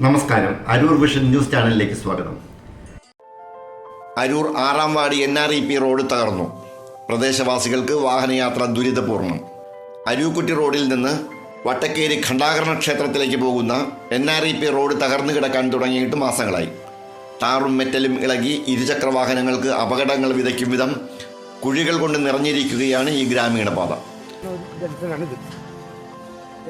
നമസ്കാരം. Aroor vision news ചാനലിലേക്ക് സ്വാഗതം. അരൂർ 6-ാം വാർഡ് NREP റോഡ് തകർന്നു. പ്രദേശവാസികൾക്ക് വാഹനയാത്ര ദുരിതപൂർണം. അരൂക്കുറ്റി റോഡിൽ നിന്ന് വട്ടക്കേരി ഖണ്ഡാകരണ ക്ഷേത്രത്തിലേക്ക് പോകുന്ന NREP റോഡ് തകർന്നു കിടക്കാൻ തുടങ്ങിയിട്ട് മാസങ്ങളായി. ടാറും മെറ്റലും ഇളകി ഇരുചക്ര വാഹനങ്ങൾക്ക് അപകടങ്ങൾ വിതയ്ക്കും വിധം കുഴികൾ കൊണ്ട് നിറഞ്ഞിരിക്കുകയാണ് ഈ ഗ്രാമീണ പാത.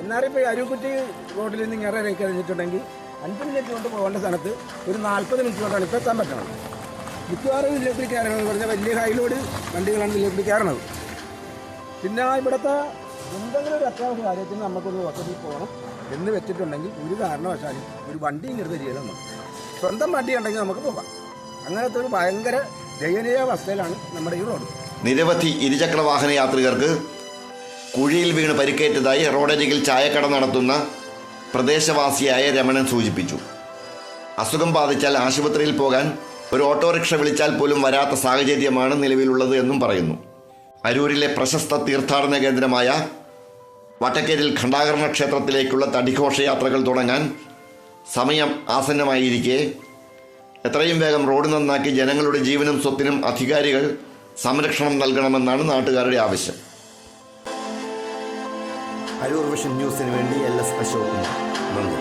NREP അരൂക്കുറ്റി റോഡിൽ നിന്ന് ഇങ്ങനെ കഴിഞ്ഞിട്ടുണ്ടെങ്കിൽ 5 മിനിറ്റ് കൊണ്ട് പോകേണ്ട സ്ഥലത്ത് ഒരു 40 മിനിറ്റ് കൊണ്ടാണ് ഇപ്പോൾ എത്താൻ പറ്റണത്. മിക്കവാറും ഇതിലേക്ക് കയറണമെന്ന് പറഞ്ഞാൽ വലിയ ഹൈലോഡ് വണ്ടികളാണ് ഇതിലേക്ക് കയറണത്. പിന്നെ ഇവിടുത്തെ എന്തെങ്കിലും ഒരു അത്യാവശ്യ കാര്യത്തിന് നമുക്കൊന്ന് ഹോസ്പിറ്റലിൽ പോകണം എന്ന് വെച്ചിട്ടുണ്ടെങ്കിൽ ഒരു കാരണവശാലും ഒരു വണ്ടി ഇങ്ങനത്തെ ചെയ്താൽ മതി. സ്വന്തം വണ്ടി ഉണ്ടെങ്കിൽ നമുക്ക് പോകാം. അങ്ങനത്തെ ഒരു ഭയങ്കര ദയനീയ അവസ്ഥയിലാണ് നമ്മുടെ ഈ റോഡ്. നിരവധി ഇരുചക്ര വാഹന യാത്രികർക്ക് കുഴിയിൽ വീണ് പരിക്കേറ്റതായി റോഡരികിൽ ചായക്കട നടത്തുന്ന പ്രദേശവാസിയായ രമണൻ സൂചിപ്പിച്ചു. അസുഖം ബാധിച്ചാൽ ആശുപത്രിയിൽ പോകാൻ ഒരു ഓട്ടോറിക്ഷ വിളിച്ചാൽ പോലും വരാത്ത സാഹചര്യമാണ് നിലവിലുള്ളത് എന്നും പറയുന്നു. അരൂരിലെ പ്രശസ്ത തീർത്ഥാടന കേന്ദ്രമായ വട്ടക്കേരിൽ ഖണ്ഡാകരണ ക്ഷേത്രത്തിലേക്കുള്ള തടിഘോഷയാത്രകൾ തുടങ്ങാൻ സമയം ആസന്നമായിരിക്കെ എത്രയും വേഗം റോഡ് നന്നാക്കി ജനങ്ങളുടെ ജീവനും സ്വത്തിനും അധികാരികൾ സംരക്ഷണം നൽകണമെന്നാണ് നാട്ടുകാരുടെ ആവശ്യം. അരൂർ വിഷൻ ന്യൂസിന് വേണ്ടി LS അശോകൻ, നന്ദി.